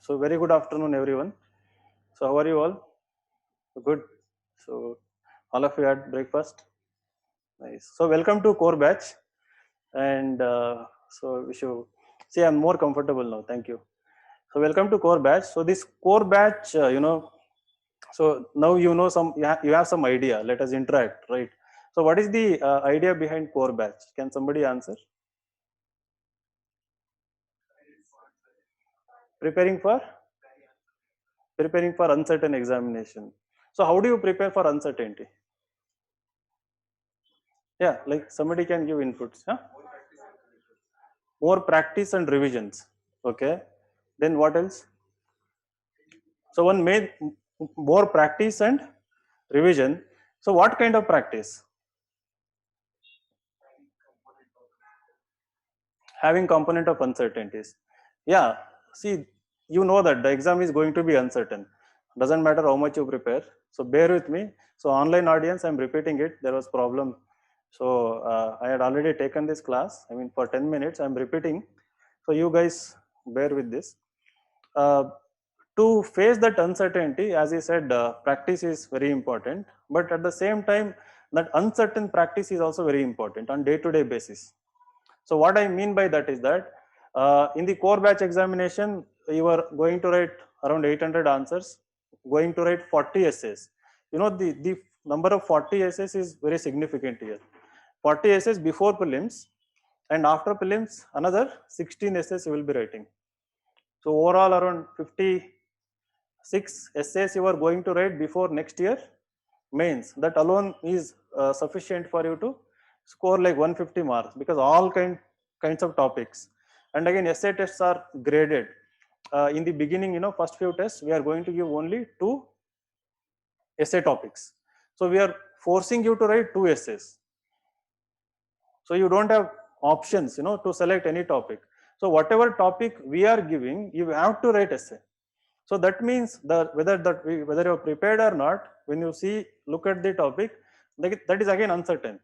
So very good afternoon, everyone. So how are you all? Good. So all of you had breakfast. Nice. So welcome to core batch, and so we should see I'm more comfortable now. Thank you. So welcome to core batch. So this core batch, so now you know some you have some idea. Let us interact, right? So what is the idea behind core batch? Can somebody answer? Preparing for uncertain examination. So how do you prepare for uncertainty? Yeah, like somebody can give inputs. Huh? More practice and revisions. Okay. Then what else? So one made more practice and revision. So what kind of practice? Having component of uncertainties. Yeah. See, you know that the exam is going to be uncertain. Doesn't matter how much you prepare. So bear with me. So online audience, I'm repeating it. There was problem. So I had already taken this class. I mean, for 10 minutes, I'm repeating. So you guys bear with this. Uh, to face that uncertainty, as I said, practice is very important, but at the same time, that uncertain practice is also very important on day-to-day basis. So what I mean by that is that in the core batch examination, you are going to write around 800 answers, going to write 40 essays. You know, the number of 40 essays is very significant here. 40 essays before prelims, and after prelims, another 16 essays you will be writing. So overall around 56 essays you are going to write before next year mains. That alone is sufficient for you to score like 150 marks, because all kinds of topics. And again, essay tests are graded. In the beginning, first few tests, we are going to give only 2 essay topics. So we are forcing you to write 2 essays. So you don't have options, to select any topic. So whatever topic we are giving, you have to write essay. So that means that whether you are prepared or not, when you look at the topic, that is again uncertain.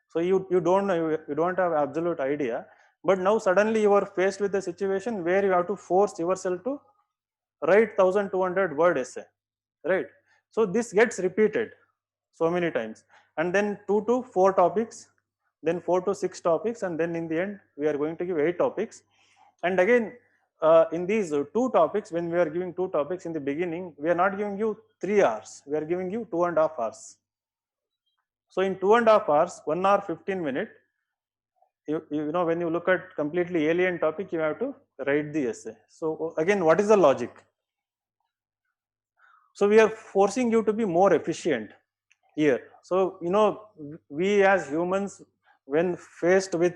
So you don't know, you don't have absolute idea. But now suddenly you are faced with a situation where you have to force yourself to write 1200 word essay, right? So this gets repeated so many times, and then 2 to 4 topics, then 4 to 6 topics, and then in the end we are going to give 8 topics. And again, in these 2 topics, when we are giving 2 topics in the beginning, we are not giving you 3 hours, we are giving you 2.5 hours. So in 2.5 hours, 1 hour 15 minutes, when you look at completely alien topic, you have to write the essay. So again, what is the logic? So we are forcing you to be more efficient here. So we as humans, when faced with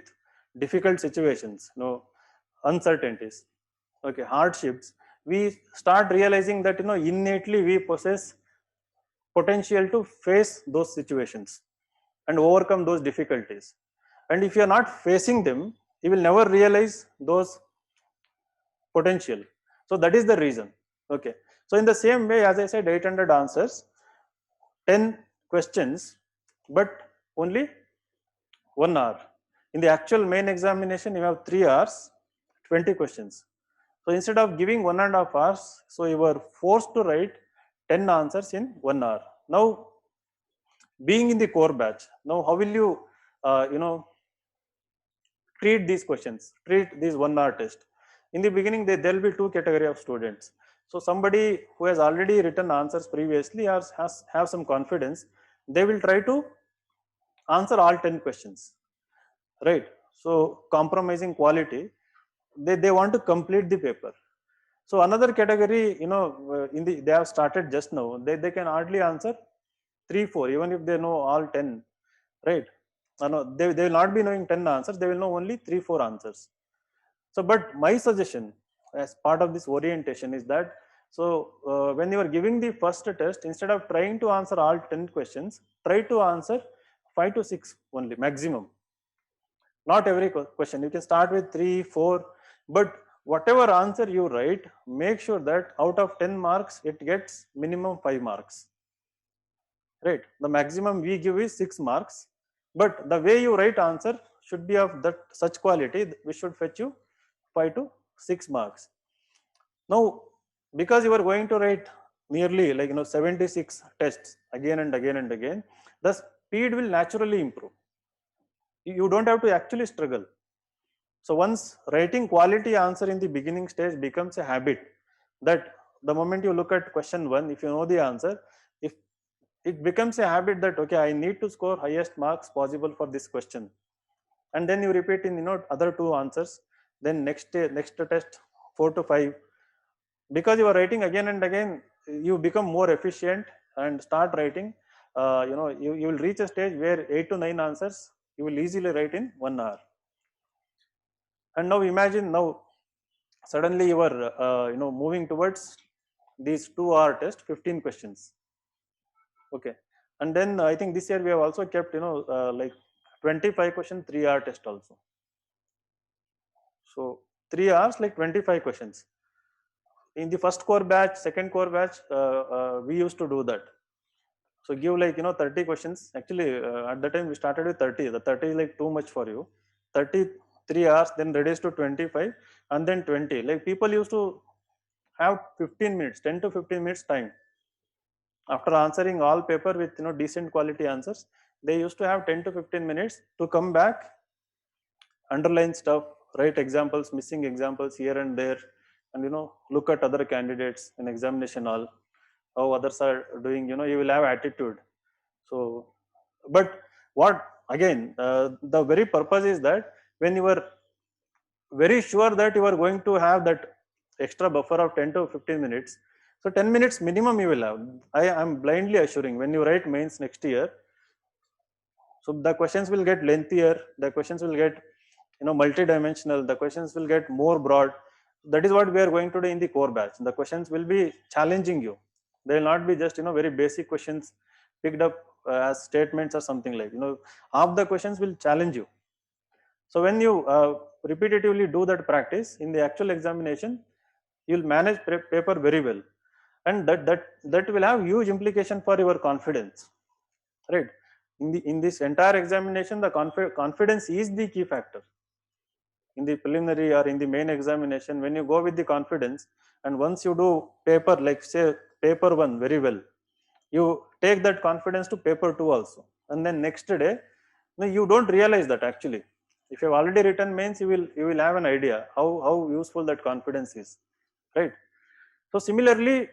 difficult situations, uncertainties, okay, hardships, we start realizing that innately we possess potential to face those situations and overcome those difficulties. And if you are not facing them, you will never realize those potential. So that is the reason. Okay. So in the same way, as I said, 800 answers, 10 questions, but only 1 hour. In the actual main examination, you have 3 hours, 20 questions. So instead of giving 1.5 hours, so you were forced to write 10 answers in 1 hour. Now, being in the core batch, now how will you, treat these questions, treat this 1 hour test? In the beginning, there will be 2 category of students. So somebody who has already written answers previously has have some confidence, they will try to answer all 10 questions, right? So compromising quality, they want to complete the paper. So another category, they have started just now, they can hardly answer 3 4, even if they know all 10, right? No, they will not be knowing 10 answers, they will know only 3 4 answers. So but my suggestion as part of this orientation is that, so when you are giving the first test, instead of trying to answer all 10 questions, try to answer 5 to 6 only maximum. Not every question, you can start with 3 4, but whatever answer you write, make sure that out of 10 marks it gets minimum 5 marks, right? The maximum we give is 6 marks, but the way you write answer should be of that such quality, we should fetch you 5 to 6 marks. Now, because you are going to write nearly 76 tests again and again and again, the speed will naturally improve. You don't have to actually struggle. So once writing quality answer in the beginning stage becomes a habit, that the moment you look at question 1, if you know the answer, if it becomes a habit that okay, I need to score highest marks possible for this question, and then you repeat in other two answers, then next test 4 to 5, because you are writing again and again, you become more efficient and start writing. You will reach a stage where 8 to 9 answers you will easily write in 1 hour. And now imagine, now suddenly you are moving towards these 2 hour test, 15 questions. Okay, and then I think this year we have also kept 25 question 3 hour test also. So 3 hours, like 25 questions. In the first core batch, second core batch, we used to do that. So give 30 questions. Actually, at the time we started with 30. The 30 is like too much for you. 33 hours, then reduced to 25, and then 20. Like people used to have 15 minutes, 10 to 15 minutes time. After answering all paper with decent quality answers, they used to have 10 to 15 minutes to come back, underline stuff, write examples, missing examples here and there, and look at other candidates in examination hall, how others are doing. You will have attitude. So, but what again, the very purpose is that when you are very sure that you are going to have that extra buffer of 10 to 15 minutes, so 10 minutes minimum you will have. I am blindly assuring, when you write mains next year, so the questions will get lengthier, the questions will get multi-dimensional, the questions will get more broad. That is what we are going to do in the core batch. The questions will be challenging you. They will not be just very basic questions picked up as statements or something like. Half the questions will challenge you. So when you repetitively do that practice in the actual examination, you will manage paper very well, and that will have huge implication for your confidence, right? In this entire examination, the confidence is the key factor. In the preliminary or in the main examination, when you go with the confidence, and once you do paper, like say paper 1 very well, you take that confidence to paper 2 also, and then next day you don't realize that actually, if you have already written mains, you will have an idea how useful that confidence is, right? So similarly,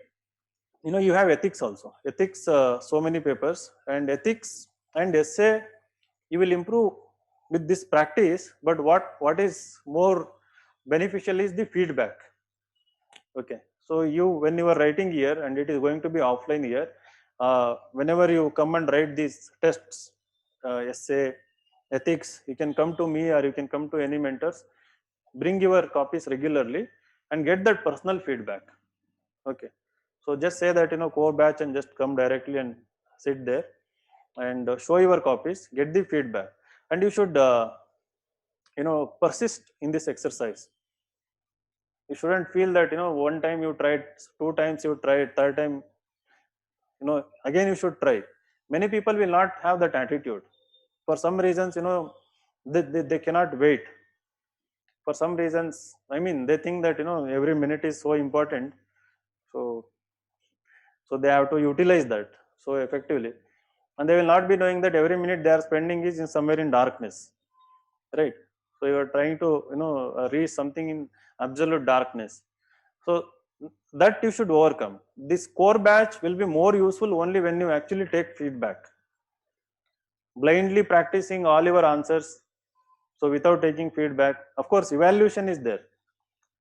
you have ethics also. Ethics, so many papers, and ethics and essay you will improve with this practice. But what is more beneficial is the feedback. Okay, so when you are writing here, and it is going to be offline here, whenever you come and write these tests, essay, ethics, you can come to me or you can come to any mentors, bring your copies regularly and get that personal feedback. Okay, so just say that core batch and just come directly and sit there and show your copies, get the feedback, and you should persist in this exercise. You shouldn't feel that one time you tried, 2 times you tried, third time again you should try. Many people will not have that attitude. For some reasons, they cannot wait. For some reasons, I mean, they think that every minute is so important, so they have to utilize that so effectively, and they will not be knowing that every minute they are spending is in somewhere in darkness, right? So you are trying to reach something in absolute darkness. So that you should overcome. This core batch will be more useful only when you actually take feedback. Blindly practicing all your answers, so without taking feedback, of course evaluation is there,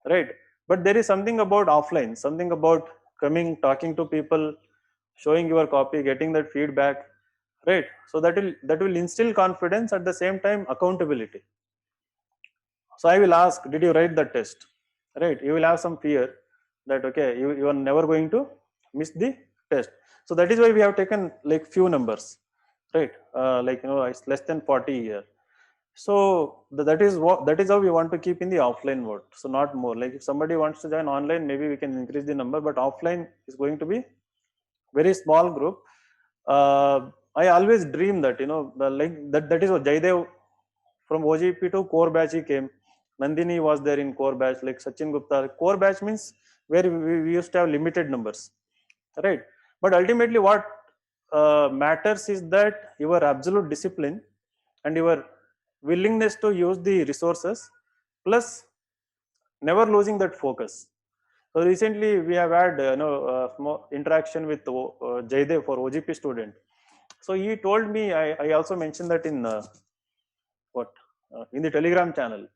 right? But there is something about offline, something about coming, talking to people, showing your copy, getting that feedback, right? So that will instill confidence, at the same time accountability. So I will ask, did you write the test, right? You will have some fear that okay, you are never going to miss the test. So that is why we have taken like few numbers, right? It's less than 40 here. So that is how we want to keep in the offline mode. So not more. Like if somebody wants to join online, maybe we can increase the number, but offline is going to be very small group. I always dream that like that is what Jaidev from OGP to core batch he came. Nandini was there in core batch, like Sachin Gupta. Core batch means where we used to have limited numbers, right? But ultimately what matters is that your absolute discipline and your willingness to use the resources, plus never losing that focus. So recently we have had small interaction with Jaydev for OGP student. So he told me, I also mentioned that in what in the Telegram channel.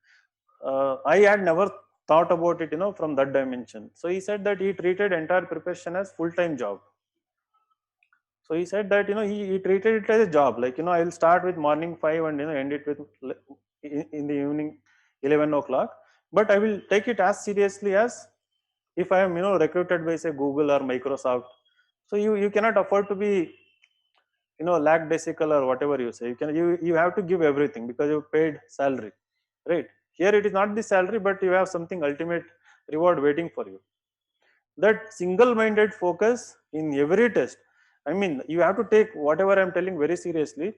I had never thought about it, from that dimension. So he said that he treated entire preparation as full-time job. So he said that he treated it as a job. Like I'll start with morning 5 and end it with in the evening 11 o'clock. But I will take it as seriously as if I am recruited by say Google or Microsoft. So you cannot afford to be lackadaisical or whatever you say. You have to give everything because you paid salary, right? Here it is not the salary, but you have something ultimate reward waiting for you. That single-minded focus in every test. I mean, you have to take whatever I'm telling very seriously.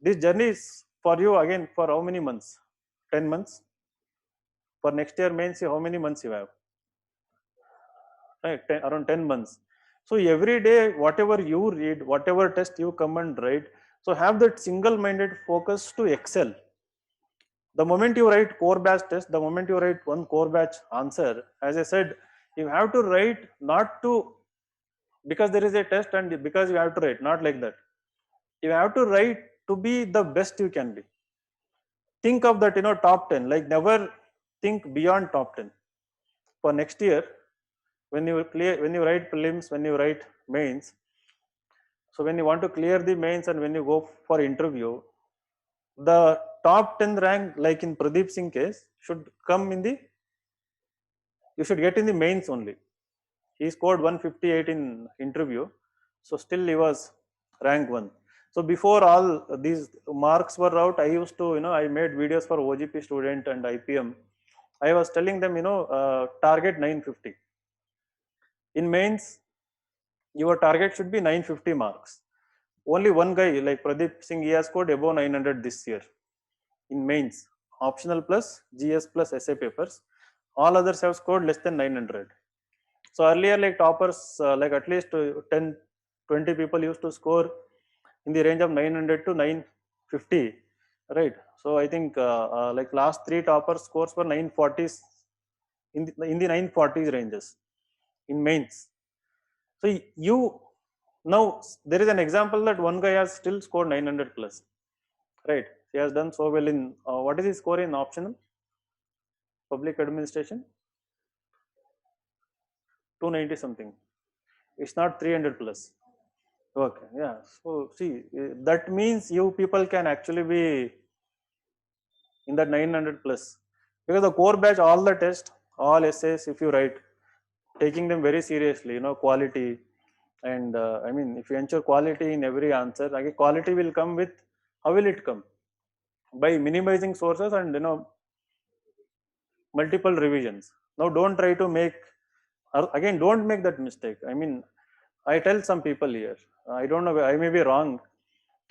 This journey is for you again for how many months? 10 months. For next year mains, how many months you have? Right, around 10 months. So every day, whatever you read, whatever test you come and write, so have that single-minded focus to excel. The moment you write core batch test, the moment you write one core batch answer, as I said, you have to write not to because there is a test and because you have to write, not like that. You have to write to be the best you can be. Think of that, top 10, like never think beyond top 10. For next year, when you write prelims, when you write mains, so when you want to clear the mains and when you go for interview, the top 10 rank, like in Pradeep Singh case, should come in the, you should get in the mains only. He scored 158 in interview, so still he was rank 1. So before all these marks were out, I used to, I made videos for OGP student and IPM. I was telling them, target 950. In mains, your target should be 950 marks. Only one guy like Pradeep Singh, he has scored above 900 this year in mains, optional plus GS plus essay papers. All others have scored less than 900. So earlier, like toppers, like at least 10, 20 people used to score in the range of 900 to 950, right? So I think like last 3 topper scores were 940s, in the 940s ranges in mains. So you now there is an example that one guy has still scored 900 plus, right? He has done so well in what is his score in optional public administration? 290 something. It's not 300 plus. Okay, yeah. So see, that means you people can actually be in that 900 plus, because the core batch, all the test, all essays, if you write, taking them very seriously, quality, and I mean, if you ensure quality in every answer, again, quality will come with, how will it come? By minimizing sources and multiple revisions. Now, don't try to make, again, don't make that mistake. I mean, I tell some people here, I don't know, I may be wrong.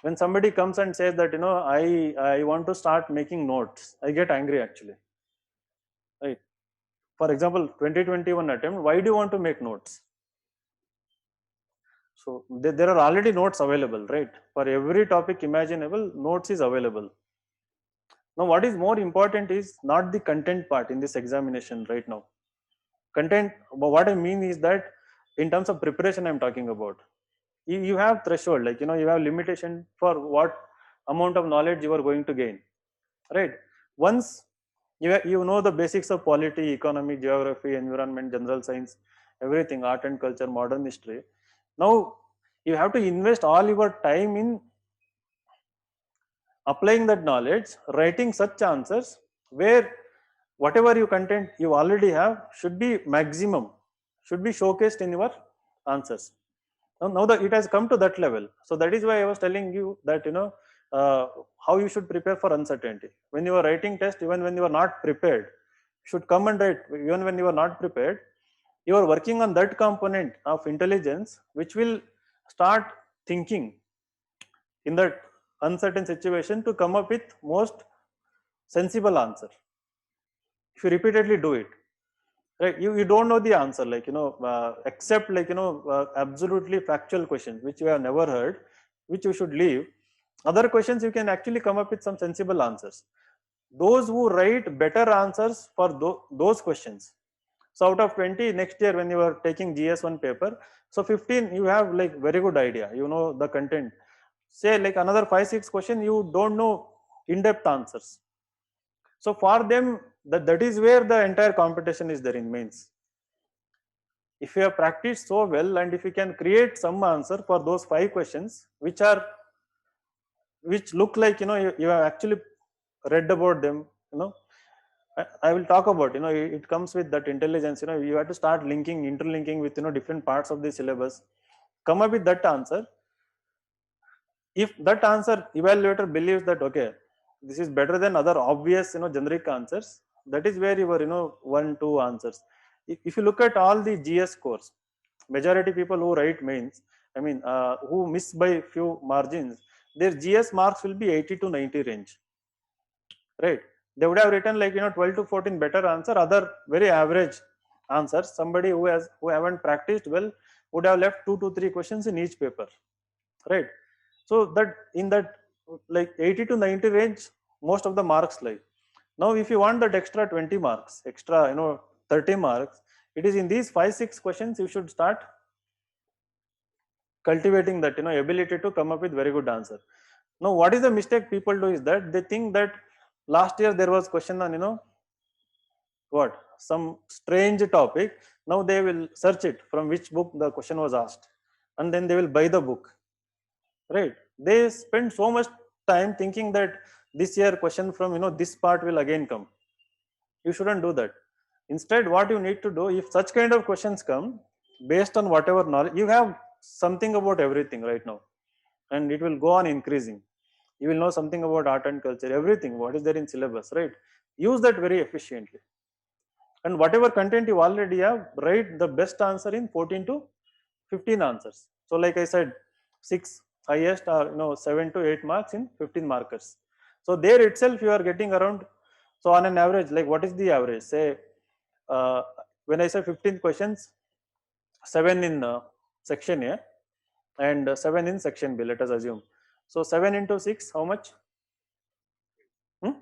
When somebody comes and says that, I want to start making notes, I get angry actually, right? For example, 2021 attempt, why do you want to make notes? So there are already notes available, right? For every topic imaginable, notes is available. Now, what is more important is not the content part in this examination right now. Content, what I mean is that in terms of preparation, I'm talking about. You have threshold, like, you have limitation for what amount of knowledge you are going to gain, right? Once you know the basics of polity, economy, geography, environment, general science, everything, art and culture, modern history. Now you have to invest all your time in applying that knowledge, writing such answers where whatever you content you already have should be maximum, should be showcased in your answers. Now that it has come to that level, so that is why I was telling you that how you should prepare for uncertainty. When you are writing test, even when you are not prepared, you should come and write. Even when you are not prepared, you are working on that component of intelligence which will start thinking in that uncertain situation to come up with most sensible answer if you repeatedly do it. right? You don't know the answer, like, except like, absolutely factual questions which you have never heard, which you should leave. Other questions you can actually come up with some sensible answers. Those who write better answers for those questions, so out of 20 next year when you are taking GS1 paper, so 15 you have like very good idea, you know the content. Say like another 5 6 question you don't know in-depth answers. So for them, that is where the entire competition is there in mains. If you have practiced so well and if you can create some answer for those 5 questions which look like, you have actually read about them, I will talk about, it comes with that intelligence, you have to start linking, interlinking with, different parts of the syllabus, come up with that answer. If that answer evaluator believes that, okay, this is better than other obvious, generic answers, that is where your, 1 2 answers. If you look at all the GS scores, majority people who write mains, I mean, who miss by few margins, their GS marks will be 80 to 90 range, right? They would have written like, 12 to 14 better answer, other very average answers. Somebody who haven't practiced well would have left 2 to 3 questions in each paper, right? So that in that like 80 to 90 range, most of the marks lie. Now if you want that extra 20 marks, extra, 30 marks, it is in these 5 6 questions you should start cultivating that, ability to come up with very good answer. Now what is the mistake people do is that they think that last year there was question on, what, some strange topic. Now they will search it from which book the question was asked, and then they will buy the book, right? They spend so much time thinking that this year question from, this part will again come. You shouldn't do that. Instead, what you need to do, if such kind of questions come, based on whatever knowledge you have, something about everything right now, and it will go on increasing. You will know something about art and culture, everything what is there in syllabus, right? Use that very efficiently, and whatever content you already have, write the best answer in 14 to 15 answers. So like I said, 6 highest or, 7 to 8 marks in 15 markers. So there itself you are getting around, so on an average, like what is the average, say, uh, when I say 15 questions, 7 in section A and 7 in section B, let us assume. So 7 into 6, how much? Hmm?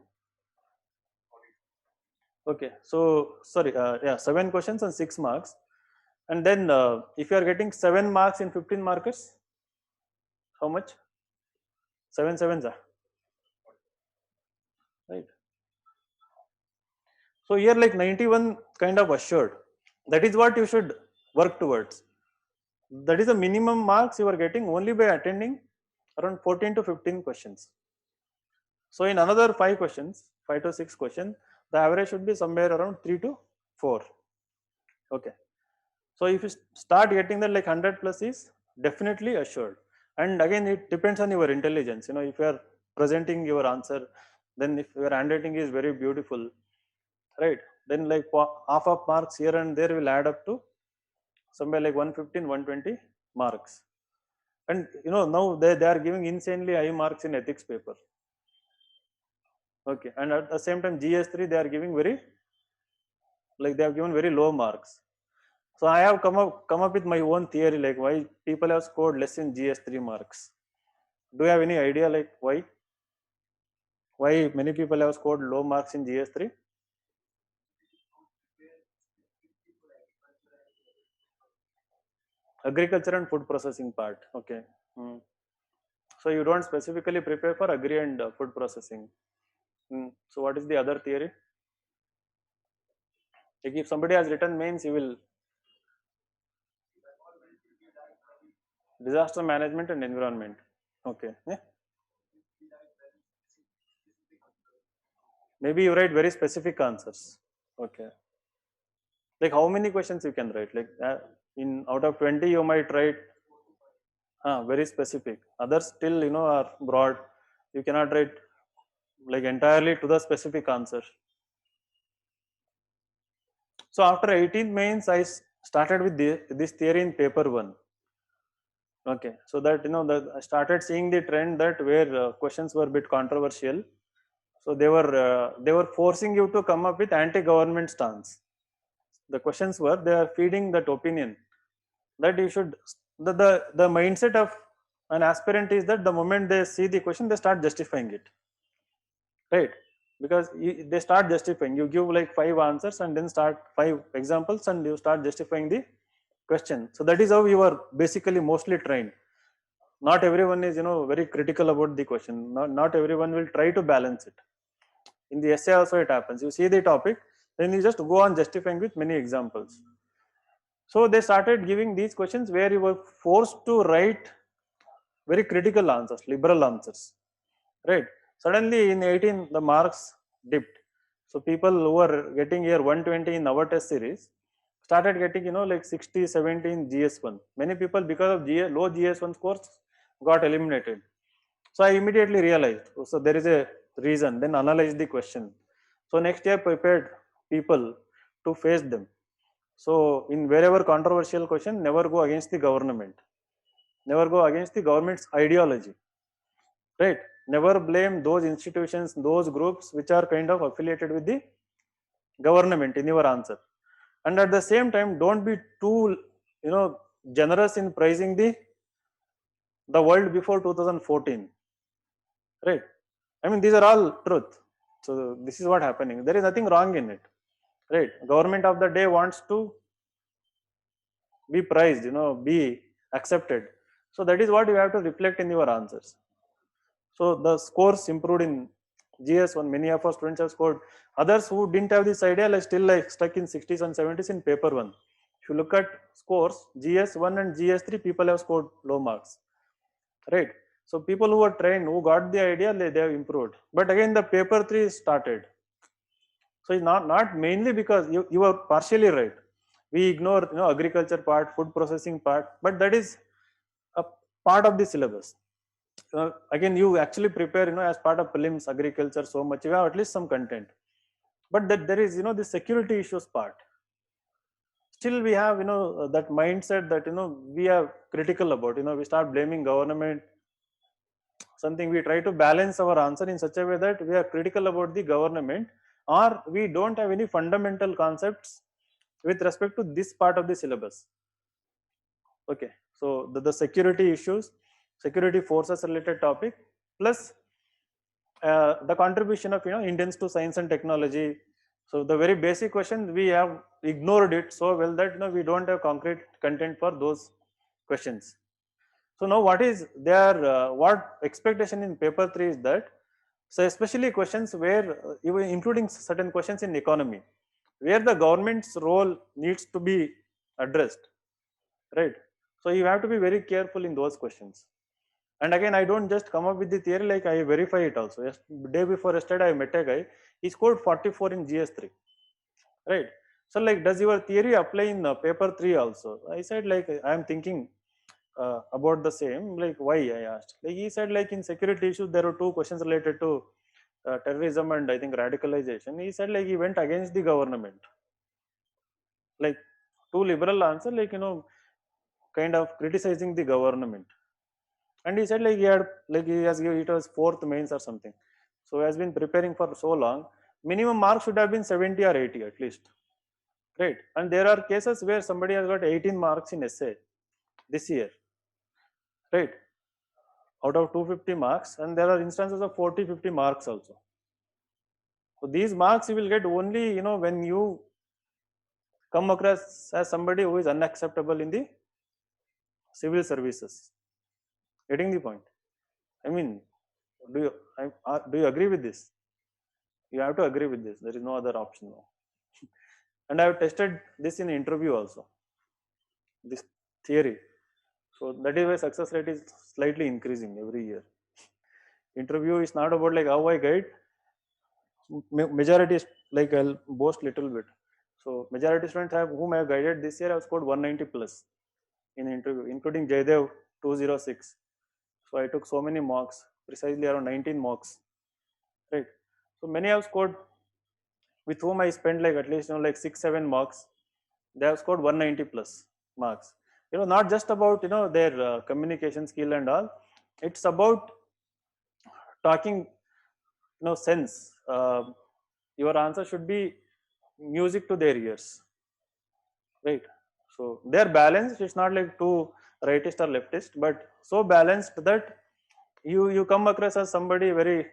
Okay, so sorry, yeah, 7 questions and 6 marks. And then if you are getting 7 marks in 15 markers, how much? 7 sevens, right? So here like 91 kind of assured. That is what you should work towards. That is the minimum marks you are getting only by attending around 14 to 15 questions. So in another 5 questions, 5 to 6 questions, the average should be somewhere around 3 to 4. Okay. So if you start getting that, like 100 plus is definitely assured. And again, it depends on your intelligence. If you are presenting your answer, then if your handwriting is very beautiful, right? Then like half of marks here and there will add up to somewhere like 115, 120 marks. And now they are giving insanely high marks in ethics paper. Okay. And at the same time, GS3, they are giving they have given very low marks. So I have come up with my own theory, like why people have scored less in GS3 marks. Do you have any idea like why? Why many people have scored low marks in GS3? Agriculture and food processing part. Okay. Hmm. So you don't specifically prepare for agri and food processing. Hmm. So what is the other theory? Like if somebody has written mains, you will disaster management and environment. Okay. Yeah. Maybe you write very specific answers. Okay. Like how many questions you can write? Like in out of 20, you might write very specific. Others still, are broad. You cannot write like entirely to the specific answer. So after 18 mains, I started with this theory in paper 1. Okay, so that, I started seeing the trend that where questions were a bit controversial. So they were forcing you to come up with anti-government stance. The questions were, they are feeding that opinion that you should, the mindset of an aspirant is that the moment they see the question, they start justifying it, right? Because they start justifying, you give like 5 answers and then start 5 examples and you start justifying the question. So that is how you are basically mostly trained. Not everyone is, very critical about the question. Not everyone will try to balance it. In the essay also it happens, you see the topic, then you just go on justifying with many examples. So they started giving these questions where you were forced to write very critical answers, liberal answers, right? Suddenly in 18, the marks dipped. So people who were getting here 120 in our test series started getting, like 60, 70 in GS1. Many people, because of low GS1 scores, got eliminated. So I immediately realized, so there is a reason, then analyzed the question. So next year prepared people to face them. So in wherever controversial question, never go against the government. Never go against the government's ideology, right? Never blame those institutions, those groups which are kind of affiliated with the government in your answer. And at the same time, don't be too, generous in praising the world before 2014, right? I mean, these are all truth. So this is what happening. There is nothing wrong in it, right? Government of the day wants to be praised, be accepted. So that is what you have to reflect in your answers. So the scores improved in GS1. Many of our students have scored. Others who didn't have this idea, like still like stuck in 60s and 70s in paper one. If you look at scores, GS1 and GS3, people have scored low marks, right? So people who were trained, who got the idea, they have improved. But again, the paper 3 started. So it's not mainly because you are partially right. We ignore, agriculture part, food processing part, but that is a part of the syllabus. Again, you actually prepare, as part of prelims agriculture so much, you have at least some content. But that there is, the security issues part. Still we have, that mindset that, we are critical about, we start blaming government, something. We try to balance our answer in such a way that we are critical about the government, or we don't have any fundamental concepts with respect to this part of the syllabus. Okay, so the security issues, security forces related topic, plus the contribution of, Indians to science and technology. So the very basic question, we have ignored it so well that, we don't have concrete content for those questions. So now what is their what expectation in paper 3 is that, so especially questions where, even including certain questions in economy, where the government's role needs to be addressed, right? So you have to be very careful in those questions. And again, I don't just come up with the theory, like I verify it also. Day before yesterday, I met a guy, he scored 44 in GS3, right? So like, does your theory apply in paper 3 also? I said, like, I am thinking about the same, like, why, I asked. Like, he said, like, in security issues, there were 2 questions related to terrorism and I think radicalization. He said, like, he went against the government. Like, too liberal answer, like, kind of criticizing the government. And he said, like, it was 4th mains or something. So he has been preparing for so long. Minimum mark should have been 70 or 80 at least, right? And there are cases where somebody has got 18 marks in essay this year, right? Out of 250 marks, and there are instances of 40, 50 marks also. So these marks you will get only, when you come across as somebody who is unacceptable in the civil services. Getting the point? I mean, do you agree with this? You have to agree with this. There is no other option now. And I have tested this in interview also, this theory. So that is why success rate is slightly increasing every year. Interview is not about like how I guide. Majority is like, I'll boast little bit. So majority students have whom I have guided this year have scored 190 plus in interview, including Jaydev 206. So I took so many mocks, precisely around 19 mocks, right? So many have scored, with whom I spent like at least, like 6-7 mocks. They have scored 190 plus marks. Not just about, their communication skill and all. It's about talking, sense. Your answer should be music to their ears. right? So they are balanced. It's not like too rightist or leftist, but so balanced that you come across as somebody very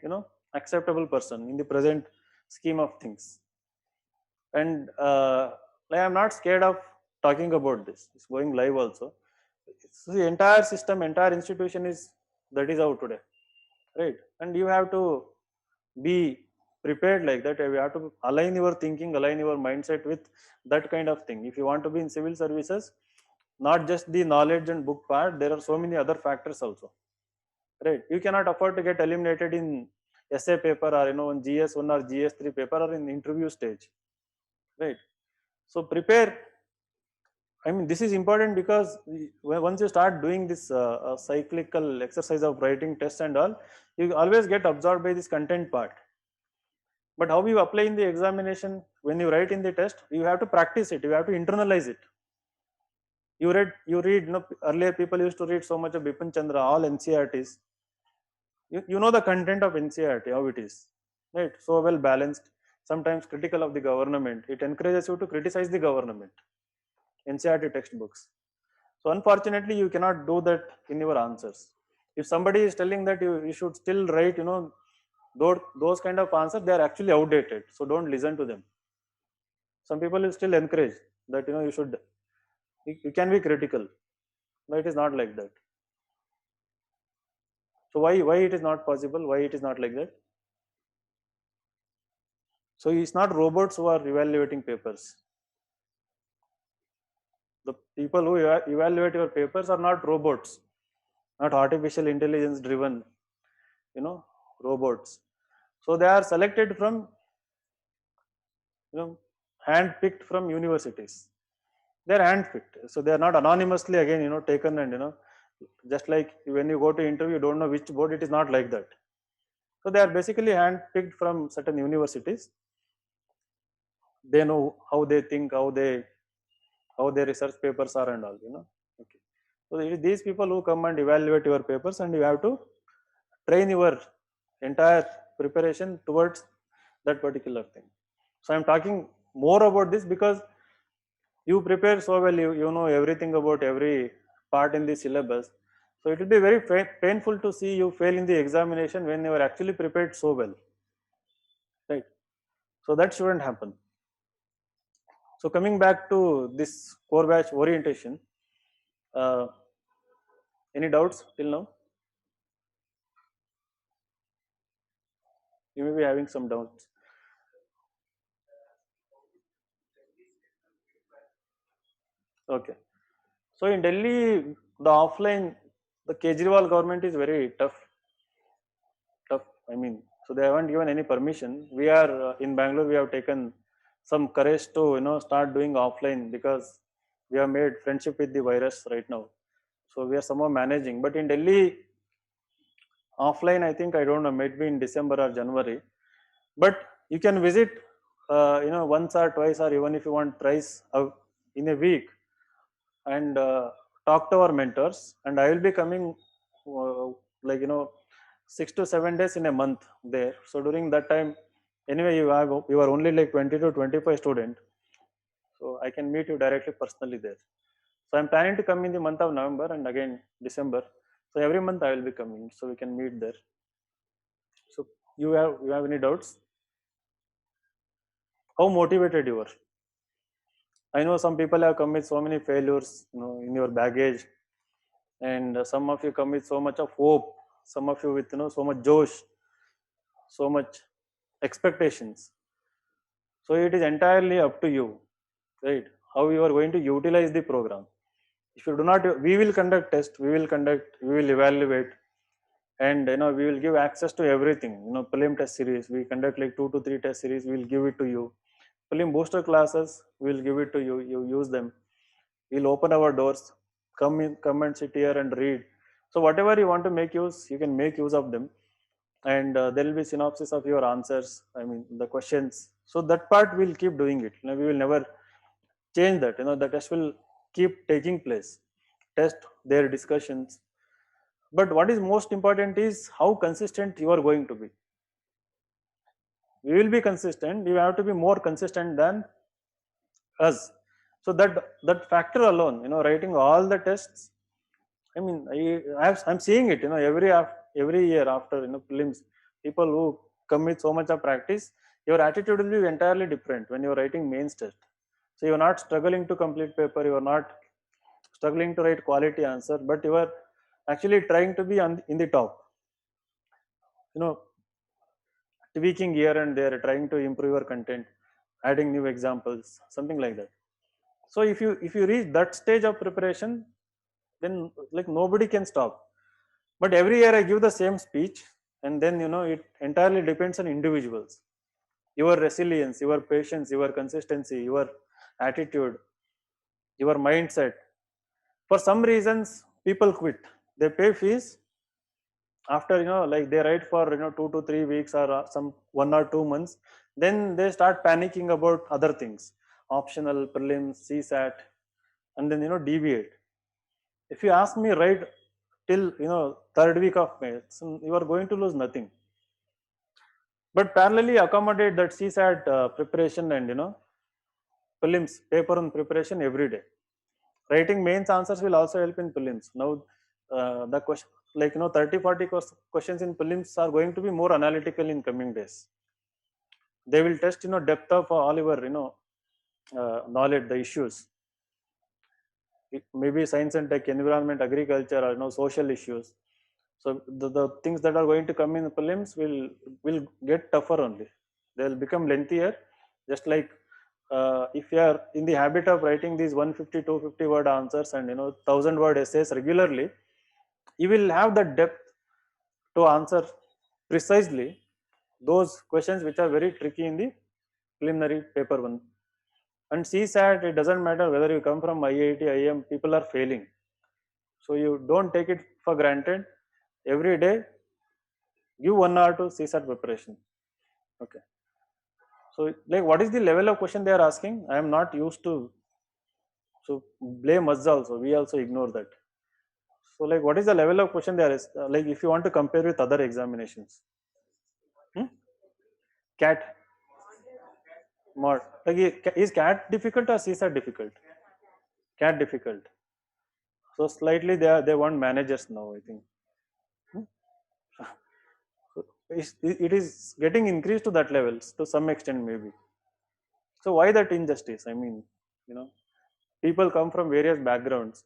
acceptable person in the present scheme of things. And like I'm not scared of talking about this. It's going live also. So the entire system, entire institution is that is out today, right? And you have to be prepared like that. You have to align your thinking, align your mindset with that kind of thing. If you want to be in civil services, not just the knowledge and book part, there are so many other factors also, right? You cannot afford to get eliminated in essay paper or in GS1 or GS3 paper or in interview stage, right? So prepare. I mean, this is important because once you start doing this cyclical exercise of writing tests and all, you always get absorbed by this content part. But how you apply in the examination, when you write in the test, you have to practice it. You have to internalize it. You read. Earlier people used to read so much of Bipin Chandra, all NCRTs. You know the content of NCRT, how it is, right? So well balanced. Sometimes critical of the government. It encourages you to criticize the government. NCRT textbooks. So unfortunately, you cannot do that in your answers. If somebody is telling that you should still write, those kind of answers, they are actually outdated. So don't listen to them. Some people will still encourage that you can be critical, but it is not like that. So why it is not possible? Why it is not like that? So it's not robots who are evaluating papers. The people who evaluate your papers are not robots, not artificial intelligence driven, you know, robots. So they are selected from, hand picked from universities. They are hand picked. So they are not anonymously again, taken and, just like when you go to interview, you don't know which board, it is not like that. So they are basically hand picked from certain universities. They know how they think, how their research papers are and all, Okay. So it is these people who come and evaluate your papers, and you have to train your entire preparation towards that particular thing. So I'm talking more about this because you prepare so well, you know everything about every part in the syllabus. So it will be very painful to see you fail in the examination when you are actually prepared so well, right? So that shouldn't happen. So coming back to this core batch orientation, uh, any doubts till now? You may be having some doubts. Okay. So in Delhi, the offline, the Kejriwal government is very tough. I mean, so they haven't given any permission. We are in Bangalore. We have taken some courage to start doing offline because we have made friendship with the virus right now. So we are somehow managing. But in Delhi, offline, I think I don't know, maybe in December or January. But you can visit, once or twice, or even if you want thrice in a week, and talk to our mentors. And I will be coming, like 6 to 7 days in a month there. So during that time, anyway, you are only like 20 to 25 student, so I can meet you directly personally there. So I'm planning to come in the month of November and again December. So every month I will be coming, so we can meet there. So you have any doubts? How motivated you are? I know some people have come with so many failures, in your baggage, and some of you come with so much of hope. Some of you with so much josh, so much expectations. So it is entirely up to you, right? How you are going to utilize the program. If you do not, we will conduct tests, we will evaluate, and we will give access to everything. Prelim test series, we conduct like 2 to 3 test series. We will give it to you. Prelim booster classes, we will give it to you. You use them. We'll open our doors. Come and sit here and read. So whatever you want to make use, you can make use of them, and there will be synopsis of your answers. I mean the questions. So that part we'll keep doing it. We will never change that. The test will keep taking place. Test their discussions. But what is most important is how consistent you are going to be. We will be consistent. You have to be more consistent than us. So that factor alone, writing all the tests. I mean, I'm seeing it, every year after prelims, people who come with so much of practice, your attitude will be entirely different when you're writing mains test. So you're not struggling to complete paper, you are not struggling to write quality answer, but you are actually trying to be in the top. You know, tweaking here and there, trying to improve your content, adding new examples, something like that. So if you reach that stage of preparation, then like nobody can stop. But every year I give the same speech, and then it entirely depends on individuals. Your resilience, your patience, your consistency, your attitude, your mindset. For some reasons, people quit. They pay fees after like they write for 2 to 3 weeks or some 1 or 2 months. Then they start panicking about other things, optional, prelims, CSAT, and then deviate. If you ask me, right till third week of May, so you are going to lose nothing. But parallelly accommodate that CSAT preparation and prelims paper on preparation every day. Writing mains answers will also help in prelims. Now the question, like 30-40 questions in prelims are going to be more analytical in coming days. They will test depth of all your knowledge, the issues. It may be science and tech, environment, agriculture, or social issues. So the things that are going to come in the prelims will get tougher only. They will become lengthier. Just like if you are in the habit of writing these 150, 250 word answers and 1,000 word essays regularly, you will have the depth to answer precisely those questions which are very tricky in the preliminary paper one. And CSAT, it doesn't matter whether you come from IIT, IIM, people are failing. So you don't take it for granted. Every day, give 1 hour to CSAT preparation. Okay. So like what is the level of question they are asking? I am not used to. So blame us also. We also ignore that. So like what is the level of question there is? Like if you want to compare with other examinations. Hmm? CAT. Mod. Like is CAT difficult or CSAT difficult? CAT difficult. So slightly they want managers now, I think. Hmm? So it is getting increased to that levels to some extent maybe. So why that injustice? I mean, you know, people come from various backgrounds,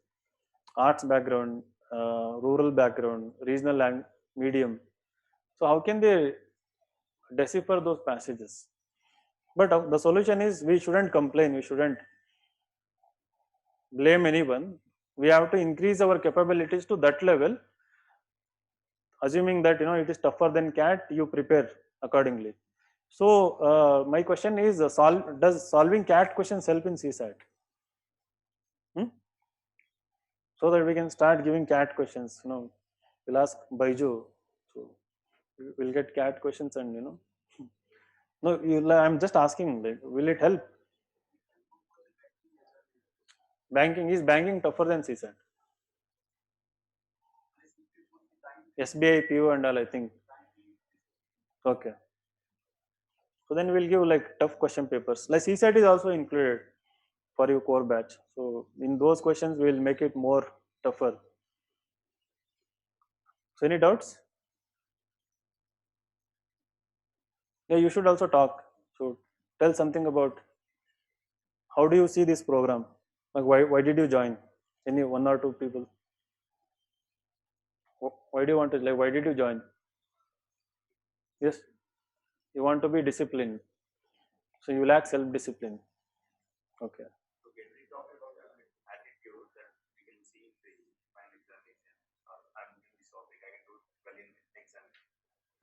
arts background, rural background, regional medium. So how can they decipher those passages? But the solution is we shouldn't complain. We shouldn't blame anyone. We have to increase our capabilities to that level. Assuming that it is tougher than CAT, you prepare accordingly. So my question is, does solving CAT questions help in CSAT? Hmm? So that we can start giving CAT questions. We'll ask Baiju. So we'll get CAT questions and No, I'm just asking. Like, will it help? Banking tougher than CSAT? SBI, PO, and all. I think. Okay. So then we'll give like tough question papers. Like CSAT is also included for your core batch. So in those questions, we'll make it more tougher. So any doubts? Yeah, you should also talk. So tell something about how do you see this program? Like why did you join? Any one or two people? Why do you want to like? Why did you join? Yes, you want to be disciplined. So you lack self-discipline. Okay.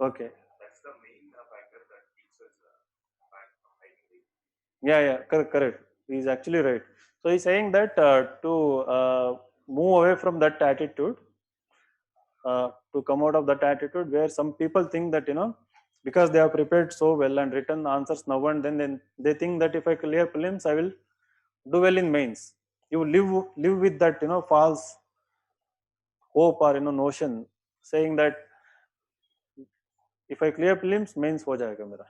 Okay. Yeah, correct. He's actually right. So he's saying that to move away from that attitude, to come out of that attitude where some people think that because they have prepared so well and written answers now and then they think that if I clear prelims, I will do well in mains. You live with that false hope or notion, saying that if I clear prelims, mains ho jayega mera.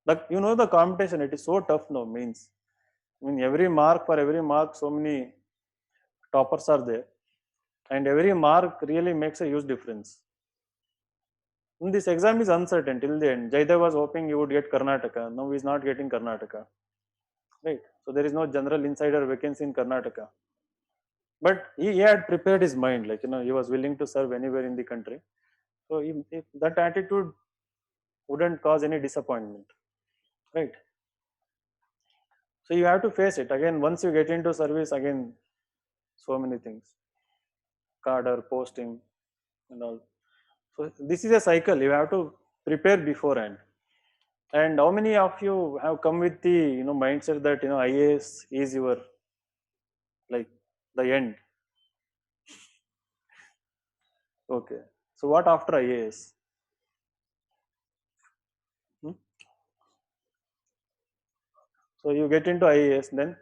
But the competition, it is so tough now, mains. I mean, for every mark, so many toppers are there, and every mark really makes a huge difference. And this exam is uncertain till the end. Jaidev was hoping he would get Karnataka. Now he's not getting Karnataka, right? So there is no general insider vacancy in Karnataka. But he had prepared his mind, like, he was willing to serve anywhere in the country. So if that attitude wouldn't cause any disappointment, right? So you have to face it again. Once you get into service, again, so many things, cadre, posting, and all. So this is a cycle. You have to prepare beforehand. And how many of you have come with the mindset that IAS is your, like, the end? Okay. So what after IAS? Hmm? So you get into IAS, then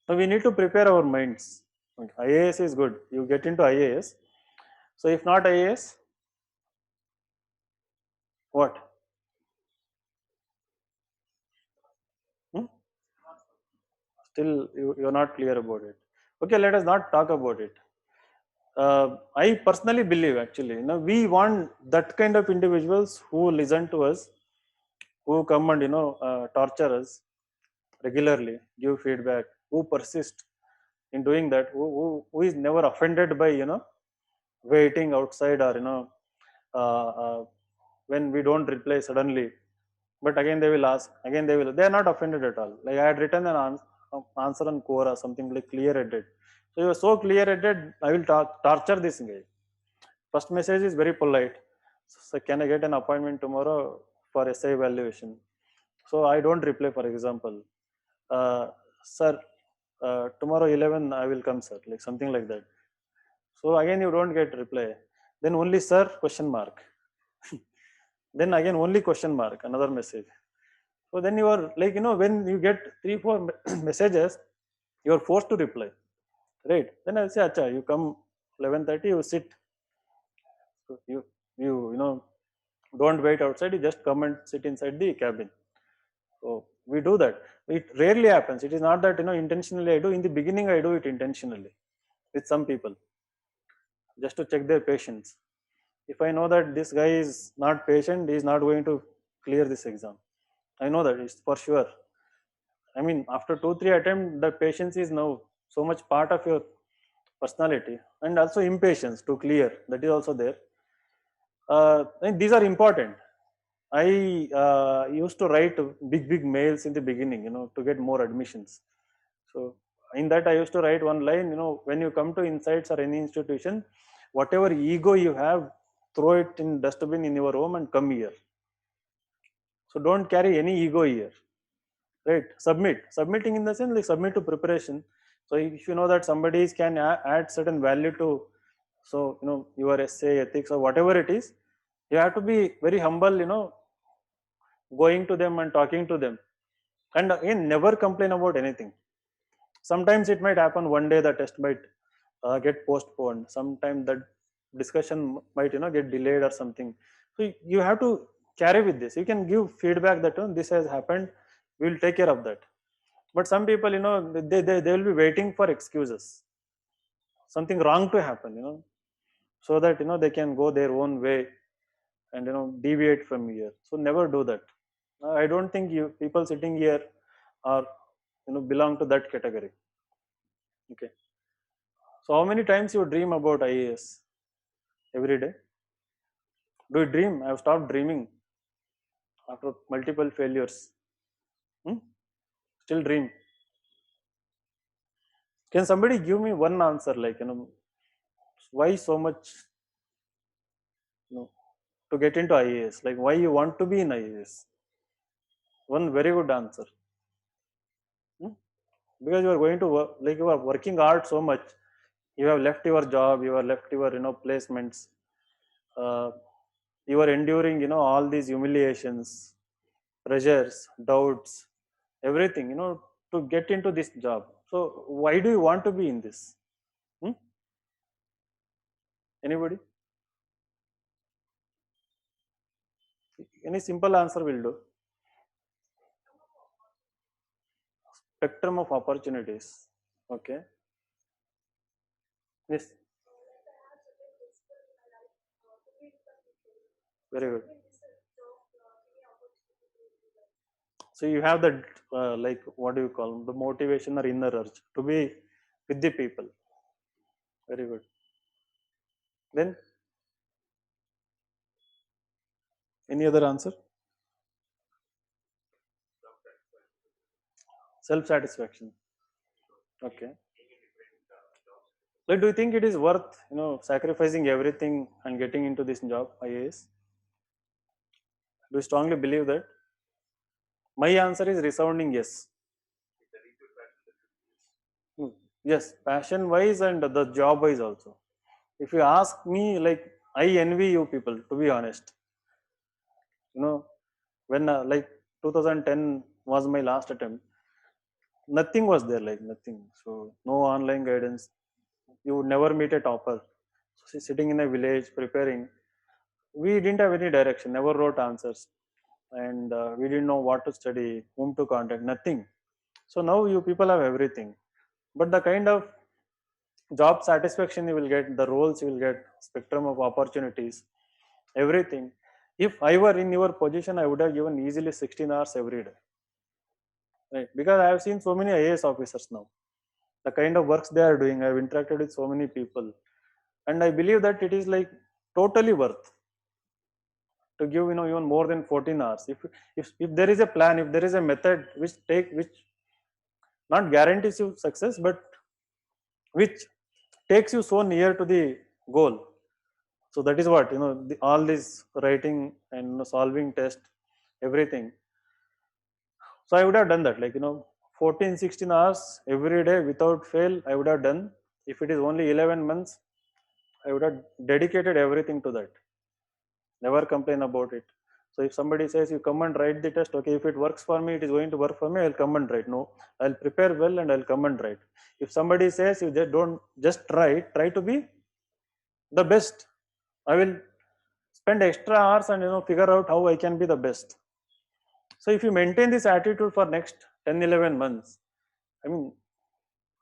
so we need to prepare our minds. Okay. IAS is good. You get into IAS. So if not IAS, what? Hmm? Still you're not clear about it. Okay, let us not talk about it. I personally believe, actually, we want that kind of individuals who listen to us, who come and torture us regularly, give feedback, who persist in doing that, who is never offended by waiting outside, or uh, uh, when we don't reply suddenly, but again they will ask, again they are not offended at all. Like, I had written an answer on Quora, something like clear headed. So you are so clear headed, I will torture this guy. First message is very polite. So can I get an appointment tomorrow for essay evaluation? So I don't reply, for example, sir, tomorrow 11 I will come, sir, like something like that. So again you don't get reply. Then only sir question mark. Then again only question mark, another message. So then you are like, when you get 3-4 messages, you are forced to reply, right? Then I'll say, acha, you come 11:30, you sit. So you don't wait outside, you just come and sit inside the cabin. So we do that. It rarely happens. It is not that intentionally I do. In the beginning, I do it intentionally with some people, just to check their patience. If I know that this guy is not patient, he is not going to clear this exam. I know that it's for sure. I mean, after 2-3 attempts, the patience is now so much part of your personality, and also impatience to clear. That is also there. And these are important. I used to write big mails in the beginning, to get more admissions. So in that, I used to write one line, when you come to Insights or any institution, whatever ego you have, throw it in dustbin in your home and come here. So don't carry any ego here, right? Submitting in the sense, like, submit to preparation. So if you know that somebody can add certain value to, so your essay, ethics, or whatever it is, you have to be very humble, going to them and talking to them, and again never complain about anything. Sometimes it might happen one day the test might get postponed, sometimes the discussion might get delayed or something. So you have to carry with this. You can give feedback that this has happened, we will take care of that. But some people, they will be waiting for excuses, something wrong to happen, so that they can go their own way and deviate from here. So never do that. I don't think you people sitting here are belong to that category. Okay. So how many times you dream about IAS every day? Do you dream? I've stopped dreaming after multiple failures. Hmm? Still dream. Can somebody give me one answer, like, why so much, to get into IAS? Like, why you want to be in IAS? One very good answer. Hmm? Because you are going to work, like, you are working hard so much. You have left your job, you have left your placements. Uh, you are enduring all these humiliations, pressures, doubts, everything to get into this job. So why do you want to be in this? Hmm? Anybody? Any simple answer will do. spectrum of opportunities. Okay. Yes. Very good. So you have that like what do you call the motivation or inner urge to be with the people. Very good. Then any other answer? Self satisfaction. Okay. Like, do you think it is worth sacrificing everything and getting into this job, IAS? Do you strongly believe that? My answer is resounding yes. Hmm. Yes, passion wise and the job wise also. If you ask me, like, I envy you people, to be honest. You know, when like 2010 was my last attempt, nothing was there, like nothing. So, no online guidance. You would never meet a topper. So, sitting in a village preparing, we didn't have any direction, never wrote answers, and we didn't know what to study, whom to contact, nothing. So, now you people have everything. But the kind of job satisfaction you will get, the roles you will get, spectrum of opportunities, everything. If I were in your position, I would have given easily 16 hours every day, right? Because I have seen so many IAS officers now, the kind of works they are doing. I have interacted with so many people, and I believe that it is like totally worth to give even more than 14 hours. If there is a plan, if there is a method which not guarantees you success, but which takes you so near to the goal. So that is what all this writing and solving test, everything. So I would have done that, like 14, 16 hours every day without fail. I would have done. If it is only 11 months, I would have dedicated everything to that. Never complain about it. So if somebody says you come and write the test, okay, if it works for me, it is going to work for me, I'll come and write. No, I'll prepare well and I'll come and write. If somebody says you just don't just try to be the best, I will spend extra hours and figure out how I can be the best. So if you maintain this attitude for next 10, 11 months, I mean,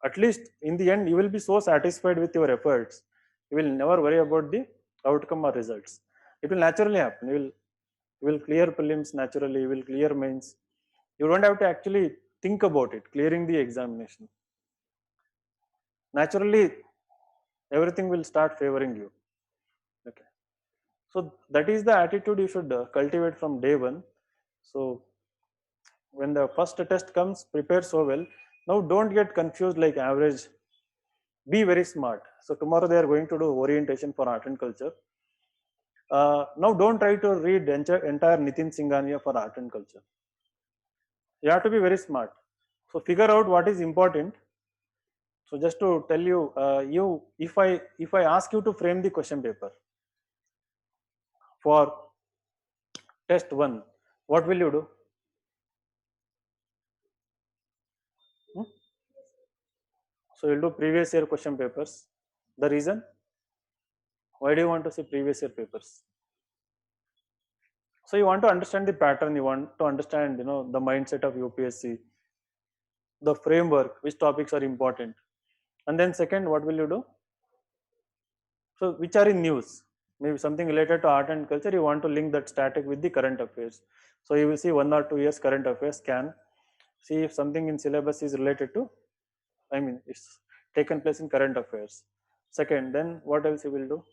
at least in the end, you will be so satisfied with your efforts. You will never worry about the outcome or results. It will naturally happen. You will clear prelims naturally. You will clear mains. You don't have to actually think about it. Clearing the examination. Naturally, everything will start favoring you. Okay. So that is the attitude you should cultivate from day one. So when the first test comes, prepare so well. Now don't get confused like average. Be very smart. So tomorrow they are going to do orientation for art and culture. Now don't try to read entire Nitin Singhania for art and culture. You have to be very smart. So figure out what is important. So just to tell you, if I ask you to frame the question paper for test one, what will you do? Hmm? So you'll do previous year question papers. The reason? Why do you want to see previous year papers? So you want to understand the pattern. You want to understand, the mindset of UPSC, the framework, which topics are important, and then second, what will you do? So which are in news? Maybe something related to art and culture. You want to link that static with the current affairs. So you will see 1 or 2 years current affairs scan. See if something in syllabus is related to. I mean, it's taken place in current affairs. Second, then what else you will do?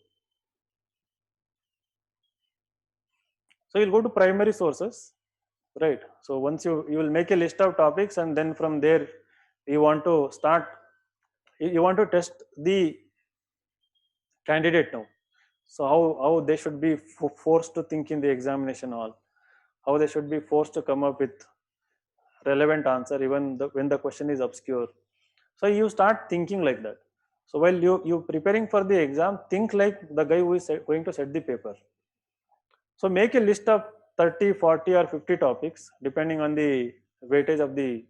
So you'll go to primary sources, right? So once you will make a list of topics, and then from there you want to start. You want to test the candidate now. So how they should be forced to think in the examination hall, how they should be forced to come up with relevant answer even when the question is obscure. So you start thinking like that. So while you preparing for the exam, think like the guy who is going to set the paper. So make a list of 30, 40 or 50 topics depending on the weightage of the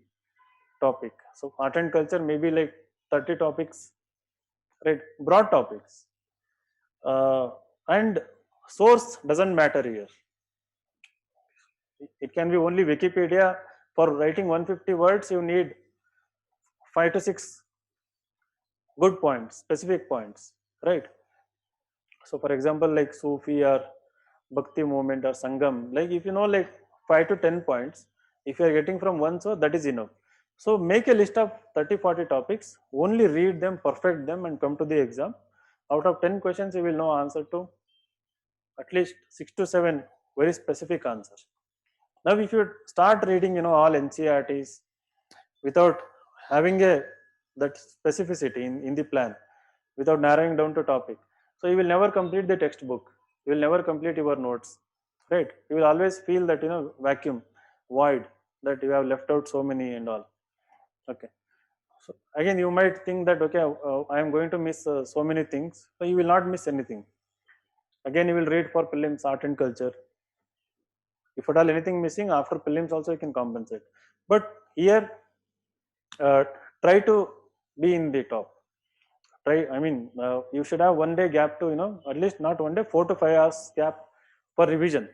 topic. So art and culture maybe like 30 topics, right? Broad topics. And source doesn't matter here. It can be only Wikipedia. For writing 150 words, you need 5 to 6 good points, specific points, right? So for example, like Sufi or Bhakti movement or Sangam, like if you know like 5 to 10 points, if you are getting from one source, that is enough. So make a list of 30-40 topics, only read them, perfect them, and come to the exam. Out of 10 questions, you will know answer to at least 6 to 7 very specific answers. Now, if you start reading, all NCERTs without having a that specificity in the plan, without narrowing down to topic, so you will never complete the textbook. You will never complete your notes, right? You will always feel that vacuum, void, that you have left out so many and all. Okay. So again, you might think that okay, I am going to miss so many things. So you will not miss anything. Again, you will read for prelims, art and culture. If at all anything missing after prelims, also you can compensate. But here, uh, try to be in the top. Try. I mean, you should have 1 day gap to at least not 1 day, 4 to 5 hours gap for revision.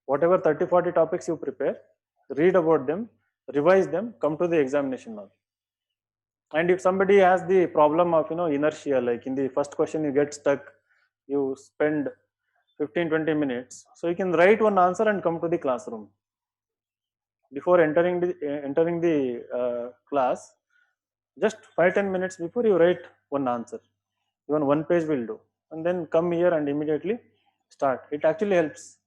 Whatever 30-40 topics you prepare, read about them, revise them, come to the examination now. And if somebody has the problem of inertia, like in the first question you get stuck, you spend 15-20 minutes, so you can write one answer and come to the classroom. Before entering the class, just 5-10 minutes before, you write one answer, even one page will do, and then come here and immediately start. It actually helps.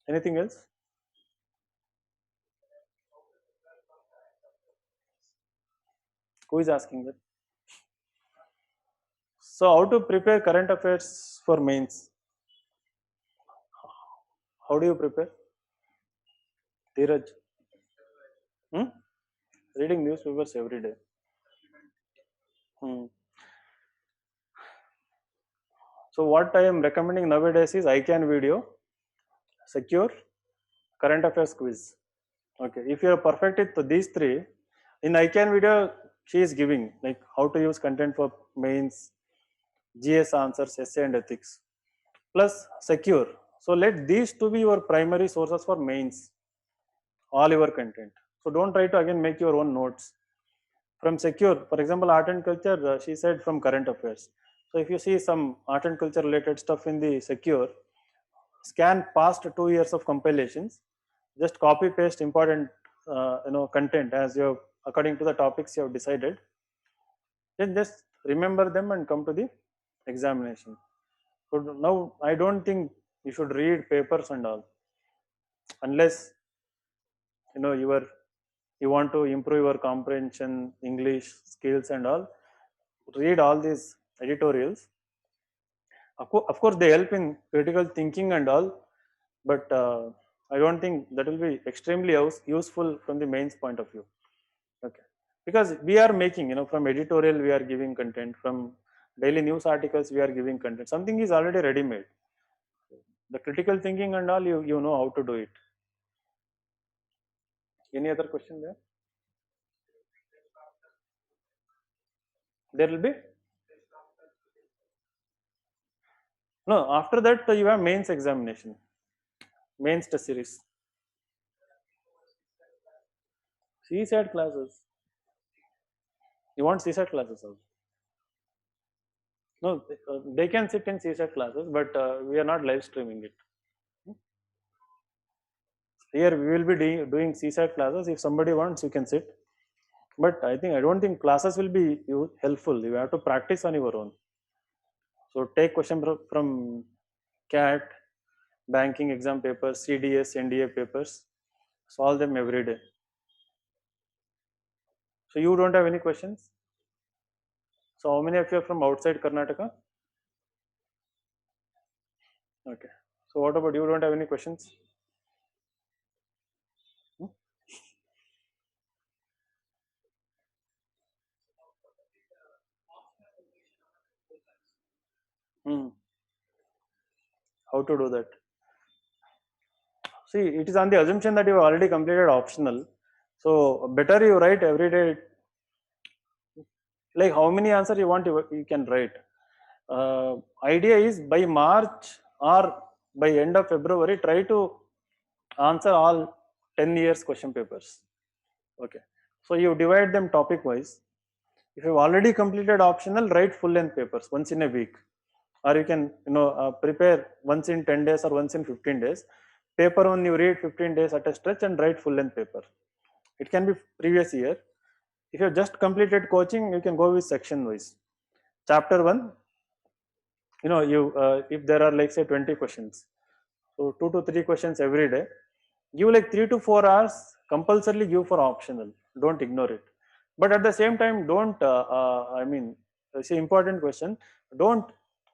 Anything else? Who is asking that? So how to prepare current affairs for mains? How do you prepare, Dheeraj? Hmm? Reading newspapers every day. Hmm. So what I am recommending nowadays is ICANN video, secure, current affairs quiz. Okay, if you are perfect with these three, in ICANN video, she is giving like how to use content for mains, GS answers, essay and ethics, plus secure. So let these two be your primary sources for mains, all your content. So don't try to again make your own notes. From secure, for example, art and culture, she said from current affairs. So if you see some art and culture related stuff in the secure, scan past 2 years of compilations, just copy paste important content as you have, according to the topics you have decided, then just remember them and come to the examination. So now I don't think you should read papers and all, unless you want to improve your comprehension, English skills and all. Read all these editorials. Of course they help in critical thinking and all, but I don't think that will be extremely useful from the mains point of view. Okay, because we are making, from editorial we are giving content, from daily news articles we are giving content, something is already ready made. The critical thinking and all, you know how to do it. Any other question there? There will be no, after that you have mains examination, mains test series. CSAT classes. You want CSAT classes also? No, they can sit in CSAT classes, but we are not live streaming it. Here we will be doing CSAT classes. If somebody wants, you can sit. But I don't think classes will be helpful. You have to practice on your own. So take question from CAT, banking exam papers, CDS, NDA papers, solve them every day. So you don't have any questions? So how many of you are from outside Karnataka? Okay. So what about you? Don't have any questions? Hmm? Hmm. How to do that? See, it is on the assumption that you have already completed optional. So better you write every day. Like how many answers you want, you can write. Idea is by March or by end of February, try to answer all 10 years question papers. Okay. So you divide them topic wise. If you've already completed optional, write full length papers once in a week, or you can prepare once in 10 days or once in 15 days. Paper one you read 15 days at a stretch and write full length paper. It can be previous year. If you have just completed coaching, you can go with section wise. Chapter one, if there are like say 20 questions, so 2 to 3 questions every day. Give like 3 to 4 hours compulsorily, give for optional. Don't ignore it. But at the same time, don't. It's an important question. Don't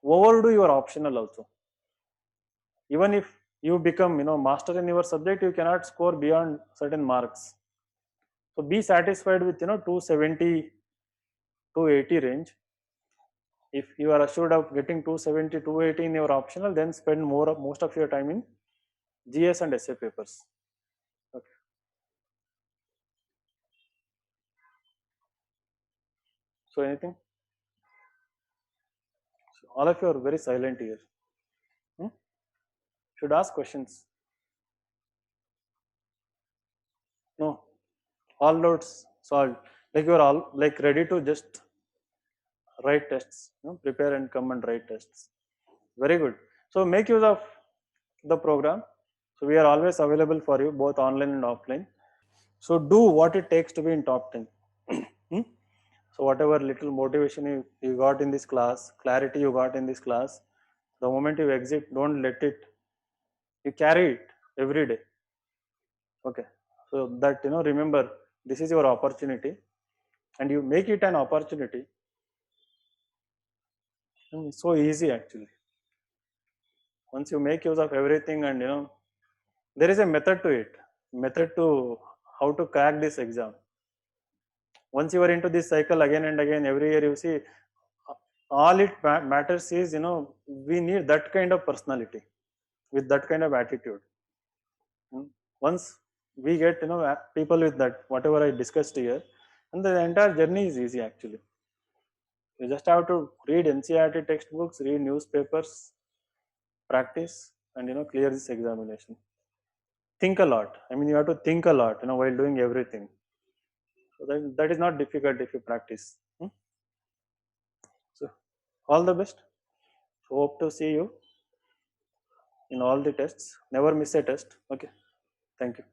overdo your optional also. Even if you become master in your subject, you cannot score beyond certain marks. So be satisfied with 270 280 range. If you are assured of getting 270 280 in your optional, then spend most of your time in GS and essay papers. Okay. So anything? So all of you are very silent here. Should ask questions. No, all doubts solved. Like you are all like ready to just write tests. Prepare and come and write tests. Very good. So make use of the program. So we are always available for you, both online and offline. So do what it takes to be in top 10. So whatever little motivation you got in this class, clarity you got in this class, the moment you exit, don't let it, you carry it every day. Okay. So that, remember, this is your opportunity and you make it an opportunity. It's so easy actually. Once you make use of everything and, there is a method to it, method to how to crack this exam. Once you are into this cycle again and again, every year you see, all it matters is, we need that kind of personality with that kind of attitude. Once we get, people with that, whatever I discussed here, and the entire journey is easy actually. You just have to read NCERT textbooks, read newspapers, practice, and clear this examination. Think a lot. I mean, you have to think a lot, while doing everything. So that is not difficult if you practice. So all the best. Hope to see you in all the tests. Never miss a test. Okay. Thank you.